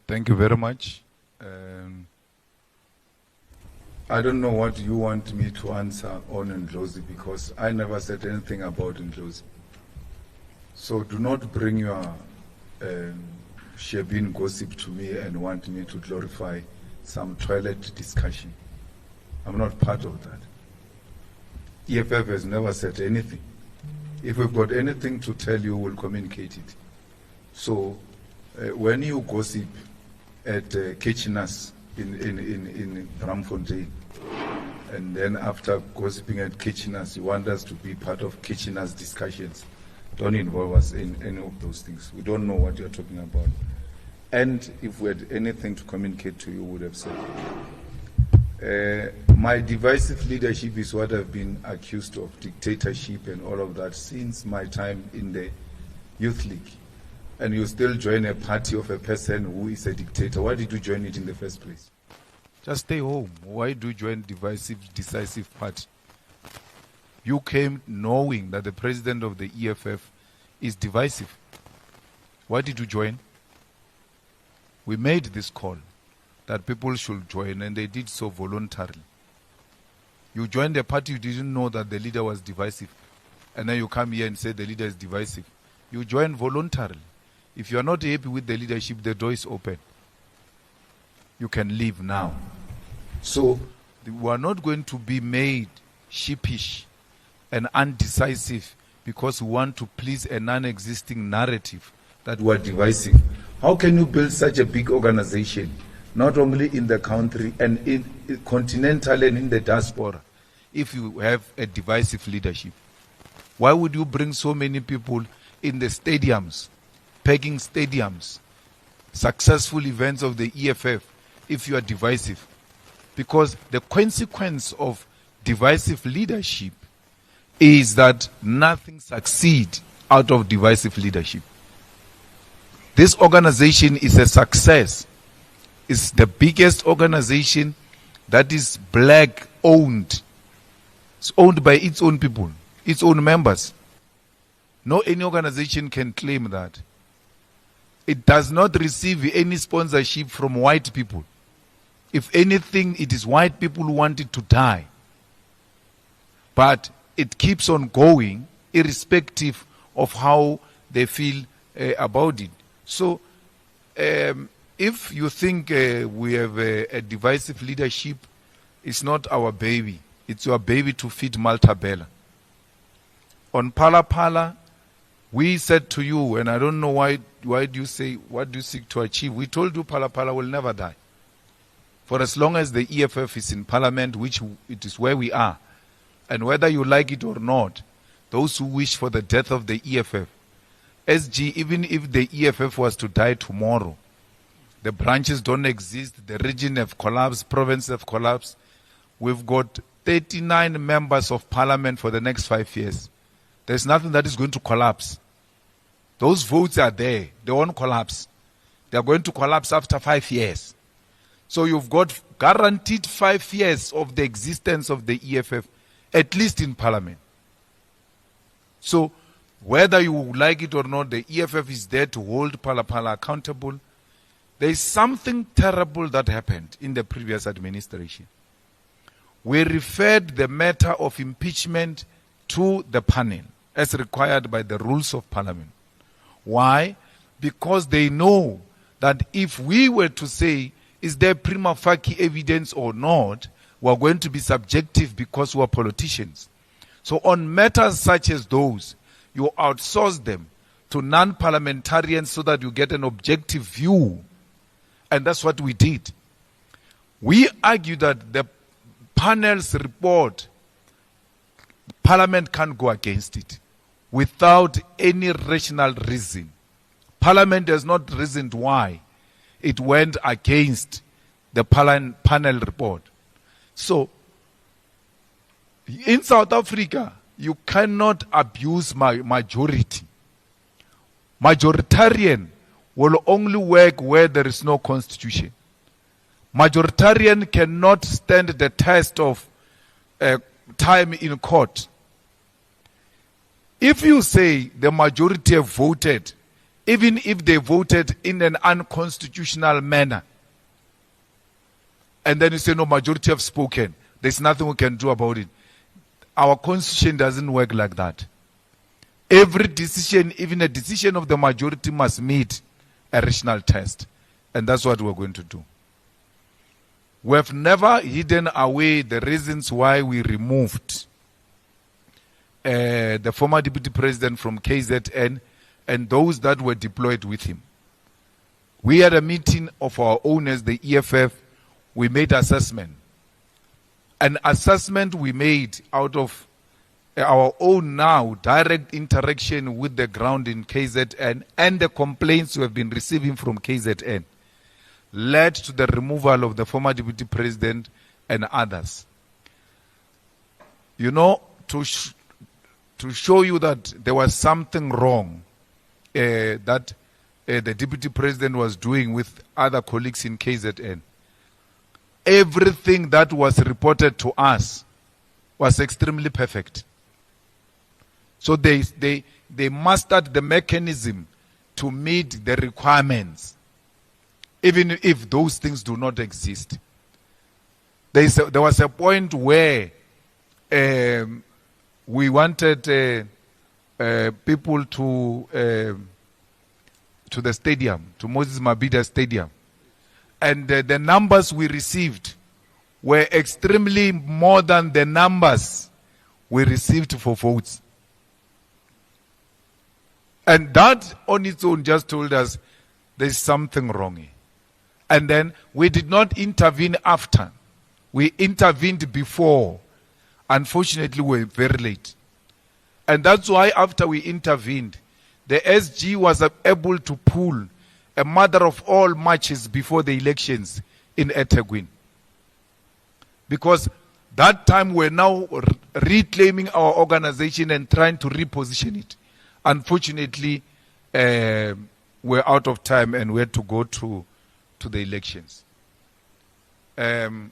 Thank you very much. I don't know what you want me to answer on Ndlozi, because I never said anything about Ndlozi. So do not bring your Shebin gossip to me and want me to glorify some toilet discussion. I'm not part of that. EFF has never said anything. If we've got anything to tell you, we'll communicate it. So when you gossip at Kitchener's in Ramfontein, and then after gossiping at Kitchener's, you want us to be part of Kitchener's discussions, don't involve us in any of those things. We don't know what you're talking about. And if we had anything to communicate to you, we would have said it. My divisive leadership is what I've been accused of, dictatorship and all of that, since my time in the Youth League. And you still join a party of a person who is a dictator. Why did you join it in the first place? Just stay home. Why do you join decisive party? You came knowing that the president of the EFF is divisive. Why did you join? We made this call that people should join, and they did so voluntarily. You joined a party, you didn't know that the leader was divisive, and then you come here and say the leader is divisive. You joined voluntarily. If you are not happy with the leadership, the door is open. You can leave now. So we are not going to be made sheepish and undecisive because we want to please a non-existing narrative that we are divisive. How can you build such a big organization, not only in the country and in continental and in the diaspora, if you have a divisive leadership? Why would you bring so many people in the stadiums, pegging stadiums, successful events of the EFF, if you are divisive? Because the consequence of divisive leadership is that nothing succeeds out of divisive leadership. This organization is a success. It's the biggest organization that is black owned. It's owned by its own people, its own members. No any organization can claim that. It does not receive any sponsorship from white people. If anything, it is white people who want it to die. But it keeps on going, irrespective of how they feel about it. So, if you think we have a divisive leadership, it's not our baby. It's your baby to feed Malta Bella. On Pala Pala, we said to you, and I don't know why do you say, what do you seek to achieve? We told you Pala Pala will never die. For as long as the EFF is in parliament, which it is where we are, and whether you like it or not, those who wish for the death of the EFF, SG, even if the EFF was to die tomorrow, the branches don't exist, the region have collapsed, provinces have collapsed. We've got 39 members of parliament for the next 5 years. There's nothing that is going to collapse. Those votes are there. They won't collapse. They are going to collapse after 5 years. So you've got guaranteed 5 years of the existence of the EFF, at least in parliament. So whether you like it or not, the EFF is there to hold Pala Pala accountable. There is something terrible that happened in the previous administration. We referred the matter of impeachment to the panel as required by the rules of parliament. Why? Because they know that if we were to say, is there prima facie evidence or not, we are going to be subjective because we are politicians. So on matters such as those, you outsource them to non-parliamentarians so that you get an objective view. And that's what we did. We argue that the panel's report, Parliament can't go against it without any rational reason. Parliament has not reasoned why it went against the panel report. So, in South Africa, you cannot abuse majority. Majoritarian will only work where there is no constitution. Majoritarian cannot stand the test of time in court. If you say the majority have voted, even if they voted in an unconstitutional manner, and then you say no, majority have spoken, there's nothing we can do about it. Our constitution doesn't work like that. Every decision, even a decision of the majority, must meet a rational test. And that's what we're going to do. We have never hidden away the reasons why we removed the former deputy president from KZN and those that were deployed with him. We had a meeting of our owners, the EFF. We made assessment. An assessment we made out of our own now direct interaction with the ground in KZN and the complaints we have been receiving from KZN led to the removal of the former deputy president and others. You know, to show you that there was something wrong that the deputy president was doing with other colleagues in KZN. Everything that was reported to us was extremely perfect. So they mastered the mechanism to meet the requirements, even if those things do not exist. There was a point where we wanted people to the stadium, to Moses Mabhida Stadium. And the numbers we received were extremely more than the numbers we received for votes. And that on its own just told us there's something wrong here. And then we did not intervene after. We intervened before. Unfortunately, we were very late. And that's why after we intervened, the SG was able to pull a mother of all matches before the elections in eThekwini. Because that time we're now reclaiming our organization and trying to reposition it. Unfortunately, we're out of time and we had to go to the elections. Me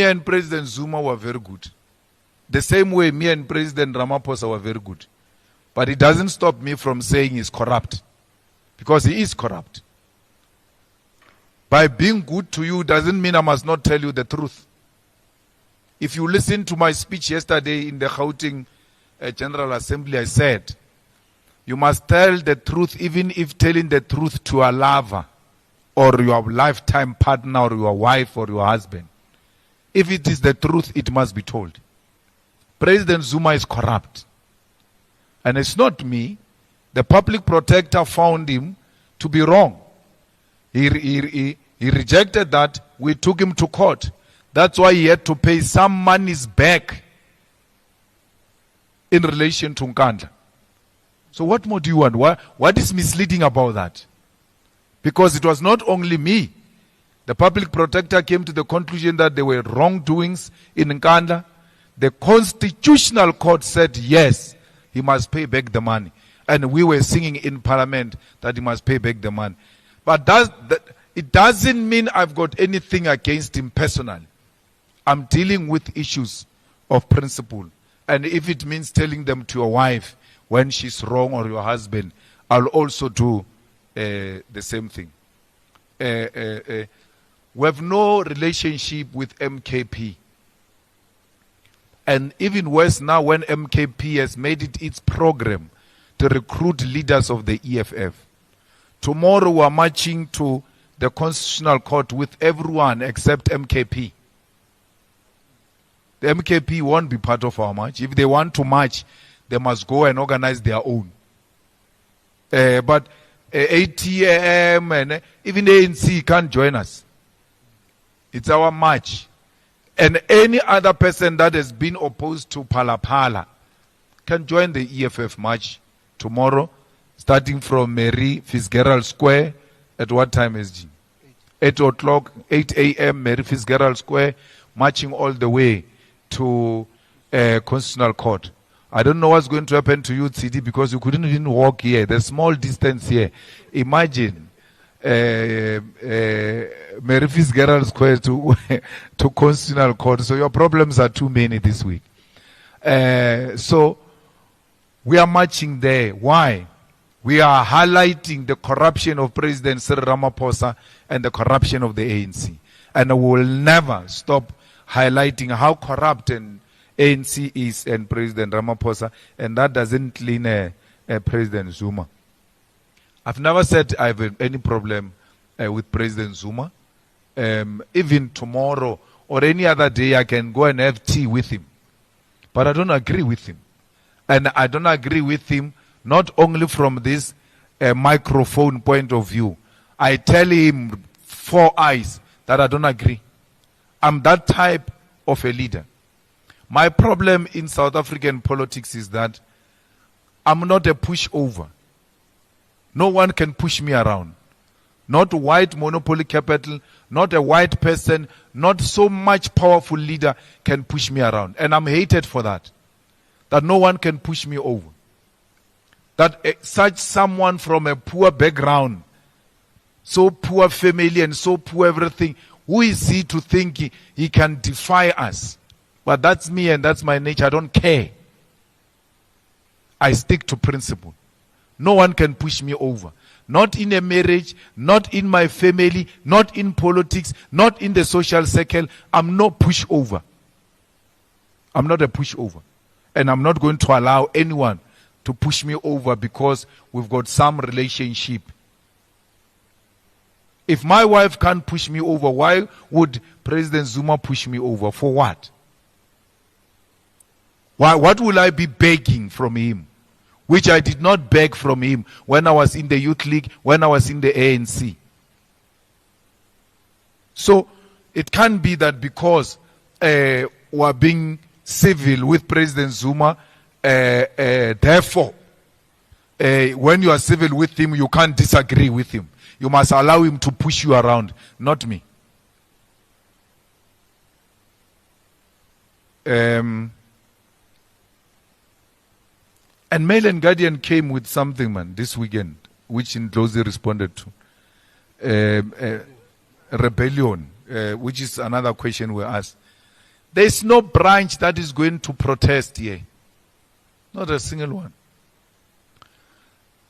and President Zuma were very good. The same way me and President Ramaphosa were very good. But it doesn't stop me from saying he's corrupt. Because he is corrupt. By being good to you doesn't mean I must not tell you the truth. If you listen to my speech yesterday in the Gauteng General Assembly, I said, you must tell the truth even if telling the truth to a lover or your lifetime partner or your wife or your husband. If it is the truth, it must be told. President Zuma is corrupt. And it's not me. The public protector found him to be wrong. He rejected that. We took him to court. That's why he had to pay some monies back in relation to Nkandla. So what more do you want? What is misleading about that? Because it was not only me. The public protector came to the conclusion that there were wrongdoings in Nkandla. The Constitutional Court said yes, he must pay back the money. And we were singing in Parliament that he must pay back the money. But it doesn't mean I've got anything against him personally. I'm dealing with issues of principle. And if it means telling them to your wife when she's wrong or your husband, I'll also do the same thing. We have no relationship with MKP. And even worse now when MKP has made it its program to recruit leaders of the EFF. Tomorrow we are marching to the Constitutional Court with everyone except MKP. The MKP won't be part of our march. If they want to march, they must go and organize their own. But ATM and even ANC can't join us. It's our march. And any other person that has been opposed to Phala can join the EFF march tomorrow, starting from Mary Fitzgerald Square. At what time, SG? 8 o'clock, 8 a.m., Mary Fitzgerald Square, marching all the way to Constitutional Court. I don't know what's going to happen to you, CD, because you couldn't even walk here. There's small distance here. Imagine Mary Fitzgerald Square to to Constitutional Court. So your problems are too many this week. So we are marching there. Why? We are highlighting the corruption of President Cyril Ramaphosa and the corruption of the ANC. And we will never stop highlighting how corrupt and ANC is and President Ramaphosa, and that doesn't clean President Zuma. I've never said I have any problem with President Zuma. Even tomorrow or any other day I can go and have tea with him. But I don't agree with him. And I don't agree with him not only from this microphone point of view. I tell him 4 eyes that I don't agree. I'm that type of a leader. My problem in South African politics is that I'm not a pushover. No one can push me around. Not white monopoly capital, not a white person, not so much powerful leader can push me around. And I'm hated for that. That no one can push me over. That such someone from a poor background, so poor family and so poor everything, who is he to think he can defy us? But that's me and that's my nature. I don't care. I stick to principle. No one can push me over. Not in a marriage, not in my family, not in politics, not in the social circle. I'm no pushover. I'm not a pushover. And I'm not going to allow anyone to push me over because we've got some relationship. If my wife can't push me over, why would President Zuma push me over? For what? What will I be begging from him? Which I did not beg from him when I was in the Youth League, when I was in the ANC. So it can't be that because we are being civil with President Zuma, therefore, when you are civil with him, you can't disagree with him. You must allow him to push you around, not me. And Mail and Guardian came with something, man, this weekend, which Ndlozi responded to. Rebellion, which is another question we asked. There is no branch that is going to protest here. Not a single one.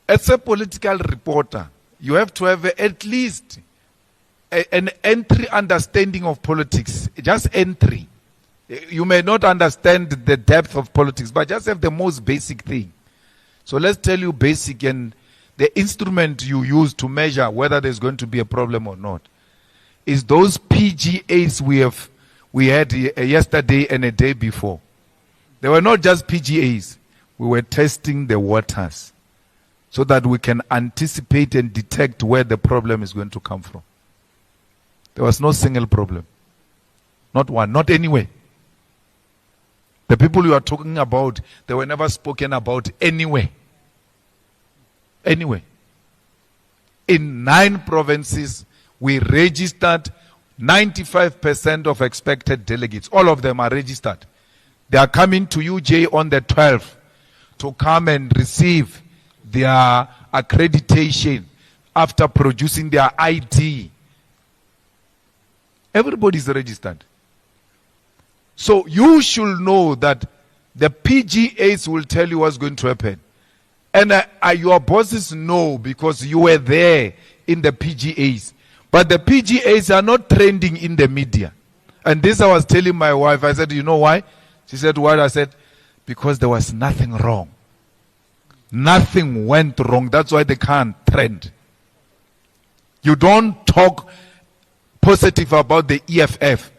As a political reporter, you have to have at least an entry understanding of politics. Just entry. You may not understand the depth of politics, but just have the most basic thing. So let's tell you basic, and the instrument you use to measure whether there's going to be a problem or not is those PGAs we had yesterday and a day before. They were not just PGAs. We were testing the waters so that we can anticipate and detect where the problem is going to come from. There was no single problem. Not one, not anywhere. The people you are talking about, they were never spoken about anywhere. Anyway. In 9 provinces, we registered 95% of expected delegates. All of them are registered. They are coming to UJ on the 12th to come and receive their accreditation after producing their ID. Everybody is registered. So you should know that the PGAs will tell you what's going to happen. And your bosses know because you were there in the PGAs. But the PGAs are not trending in the media. And this I was telling my wife. I said, you know why? She said, what? I said, because there was nothing wrong. Nothing went wrong. That's why they can't trend. You don't talk positive about the EFF.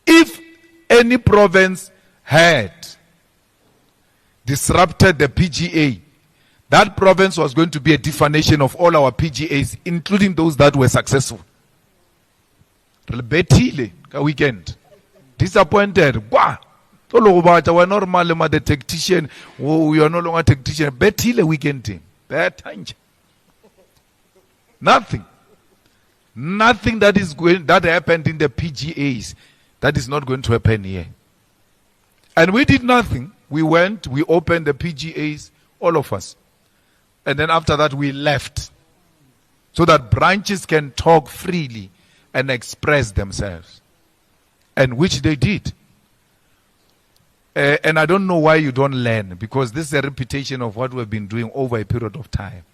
If any province had disrupted the PGA, that province was going to be a defamation of all our PGAs, including those that were successful. Betile, weekend. Disappointed. Wah! We're normal, the tactician. We are no longer tactician. Betile weekend team. Nothing. Nothing that happened in the PGAs that is not going to happen here. And we did nothing. We went, we opened the PGAs, all of us. And then after that we left. so that branches can talk freely and express themselves, and which they did. And I don't know why you don't learn, because this is a repetition of what we've been doing over a period of time.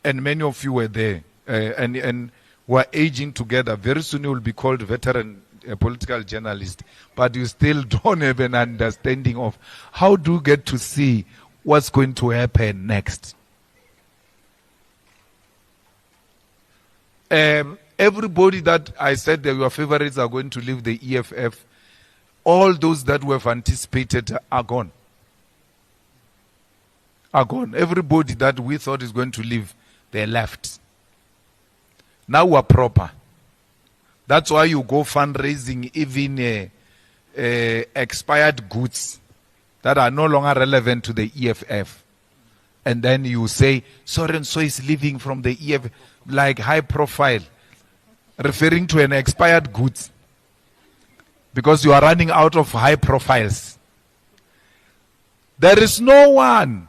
And many of you were there and were aging together. Very soon you will be called veteran political journalist, but you still don't have an understanding of how do you get to see what's going to happen next. Everybody that I said that your favorites are going to leave the EFF, all those that we have anticipated are gone. Are gone. Everybody that we thought is going to leave, they left. Now we're proper. That's why you go fundraising even expired goods that are no longer relevant to the EFF. And then you say, so and so is leaving from the EFF, like high profile, referring to an expired goods. Because you are running out of high profiles. There is no one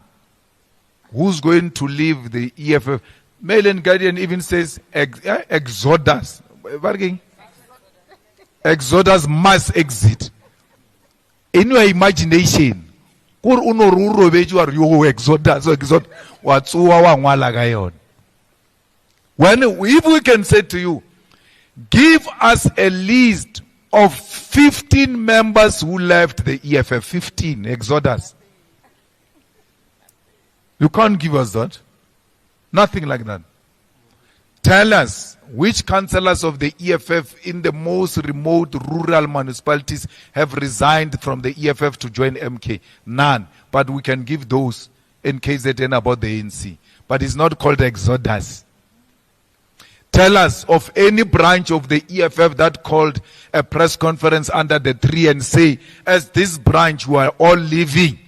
who's going to leave the EFF. Mail and Guardian even says Exodus. Exodus must exit. In your imagination, Exodus, if we can say to you, give us a list of 15 members who left the EFF, 15, Exodus. You can't give us that. Nothing like that. Tell us which councillors of the EFF in the most remote rural municipalities have resigned from the EFF to join MK. None. But we can give those in KZN about the ANC. But it's not called Exodus. Tell us of any branch of the EFF that called a press conference under the tree and say, as this branch, we are all leaving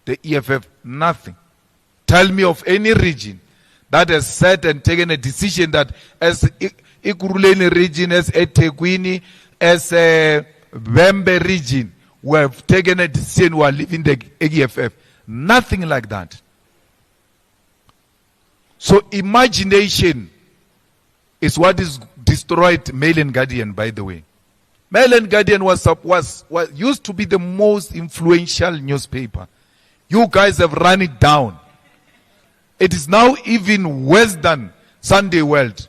the EFF. Nothing. Tell me of any region that has said and taken a decision that as Ikuruleni region, as eThekwini, as Vembe region, we have taken a decision, we are leaving the EFF. Nothing like that. So imagination is what is destroyed Mail and Guardian, by the way. Mail and Guardian was used to be the most influential newspaper. You guys have run it down. It is now even worse than Sunday World.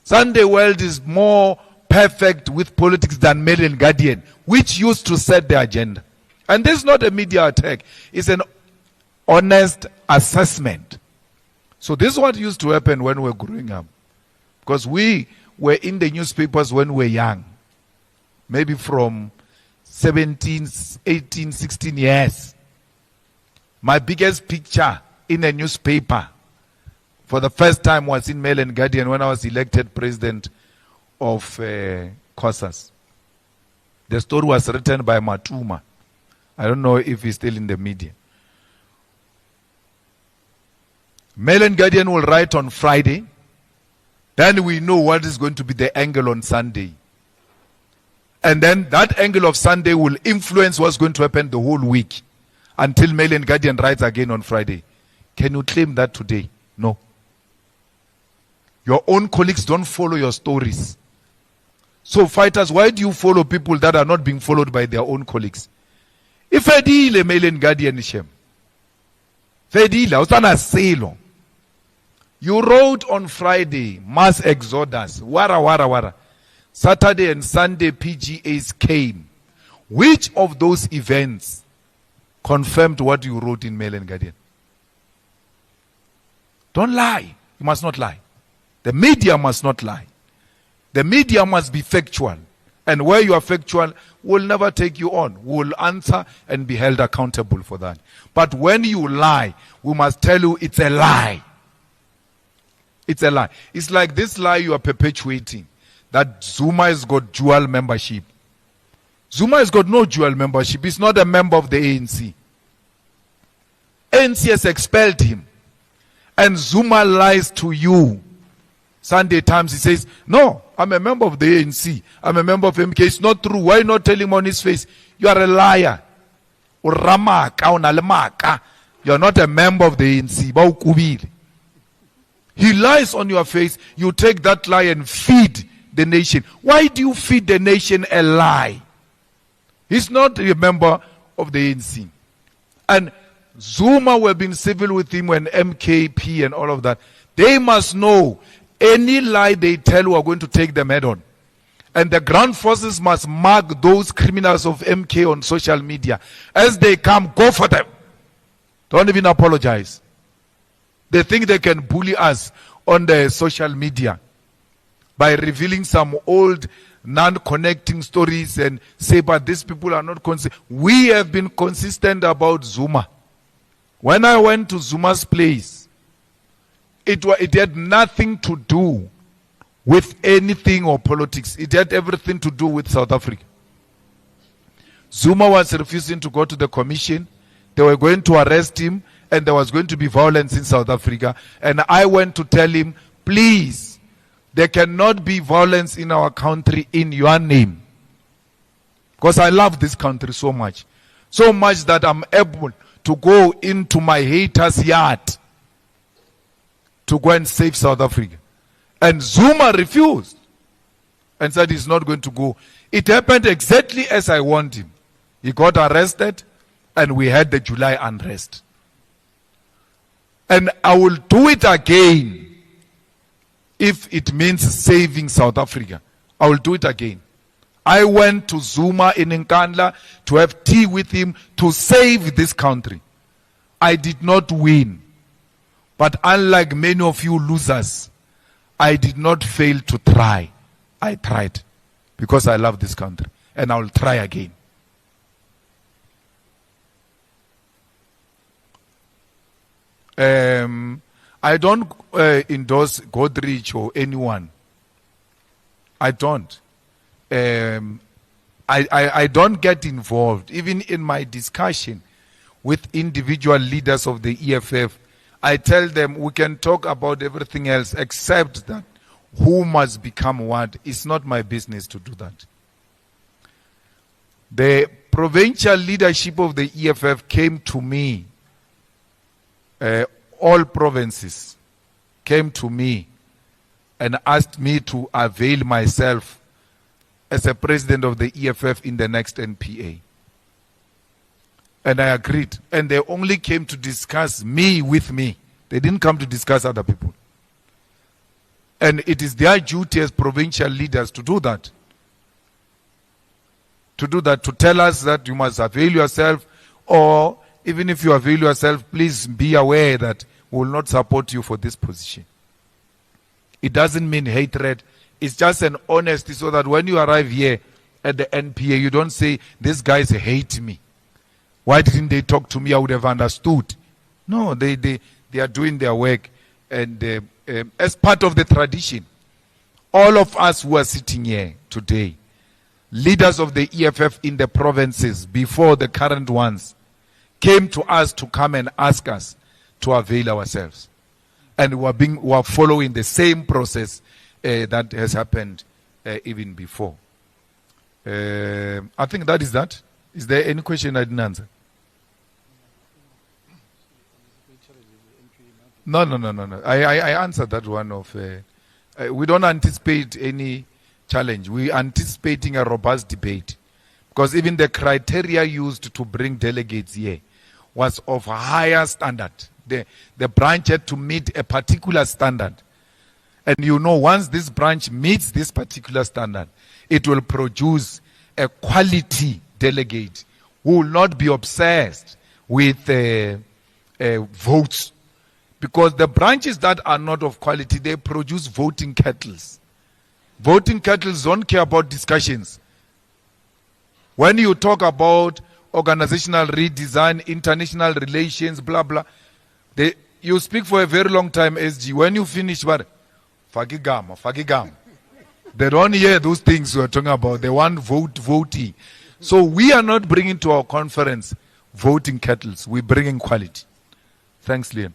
Sunday World is more perfect with politics than Mail and Guardian, which used to set the agenda. And this is not a media attack. It's an honest assessment. So this is what used to happen when we were growing up. Because we were in the newspapers when we were young. Maybe from 17, 18, 16 years. My biggest picture in a newspaper for the first time was in Mail and Guardian when I was elected president of COSAS. The story was written by Matuma. I don't know if he's still in the media. Mail and Guardian will write on Friday. Then we know what is going to be the angle on Sunday. And then that angle of Sunday will influence what's going to happen the whole week until Mail and Guardian writes again on Friday. Can you claim that today? No. Your own colleagues don't follow your stories. So fighters, why do you follow people that are not being followed by their own colleagues? If I deal a Mail and Guardian shem. You wrote on Friday, mass exodus, wara. Saturday and Sunday PGAs came. Which of those events confirmed what you wrote in Mail and Guardian? Don't lie. You must not lie. The media must not lie. The media must be factual. And where you are factual, we'll never take you on. We'll answer and be held accountable for that. But when you lie, we must tell you it's a lie. It's a lie. It's like this lie you are perpetuating, that Zuma has got dual membership. Zuma has got no dual membership. He's not a member of the ANC. ANC has expelled him. And Zuma lies to you. Sunday Times, he says, no, I'm a member of the ANC. I'm a member of MK. It's not true. Why not tell him on his face? You are a liar. You're not a member of the ANC. He lies on your face. You take that lie and feed the nation. Why do you feed the nation a lie? He's not a member of the ANC. And Zuma were being civil with him when MKP and all of that. They must know any lie they tell, we are going to take them head on. And the ground forces must mark those criminals of MK on social media. As they come, go for them. Don't even apologize. They think they can bully us on the social media by revealing some old non-connecting stories and say, but these people are not consistent. We have been consistent about Zuma. When I went to Zuma's place, it had nothing to do with anything or politics. It had everything to do with South Africa. Zuma was refusing to go to the commission. They were going to arrest him, and there was going to be violence in South Africa. And I went to tell him, please, there cannot be violence in our country in your name. Because I love this country so much. So much that I'm able to go into my haters' yard to go and save South Africa. And Zuma refused and said he's not going to go. It happened exactly as I want him. He got arrested and we had the July unrest. And I will do it again if it means saving South Africa. I will do it again. I went to Zuma in Nkandla to have tea with him to save this country. I did not win. But unlike many of you losers, I did not fail to try. I tried because I love this country, and I will try again. I don't endorse Godrich or anyone. I don't. I don't get involved. Even in my discussion with individual leaders of the EFF, I tell them we can talk about everything else except that who must become what. It's not my business to do that. The provincial leadership of the EFF came to me, all provinces came to me and asked me to avail myself as a president of the EFF in the next NPA. And I agreed. And they only came to discuss me with me. They didn't come to discuss other people. And it is their duty as provincial leaders to do that. To do that, to tell us that you must avail yourself, or even if you avail yourself, please be aware that we will not support you for this position. It doesn't mean hatred. It's just an honesty so that when you arrive here at the NPA, you don't say, these guys hate me. Why didn't they talk to me? I would have understood. No, they are doing their work. And as part of the tradition, all of us who are sitting here today, leaders of the EFF in the provinces before the current ones, came to us to come and ask us to avail ourselves. And we are following the same process that has happened even before. I think that is that. Is there any question I didn't answer? No. I answered that one of. We don't anticipate any challenge. We are anticipating a robust debate, because even the criteria used to bring delegates here was of a higher standard. The branch had to meet a particular standard. And you know, once this branch meets this particular standard, it will produce a quality delegate who will not be obsessed with votes. Because the branches that are not of quality, they produce voting kettles. Voting kettles don't care about discussions. When you talk about organizational redesign, international relations, blah, blah, you speak for a very long time, SG. When you finish, Fagigam. They don't hear those things we're talking about. They want voting. So we are not bringing to our conference voting kettles. We're bringing quality. Thanks, Liam.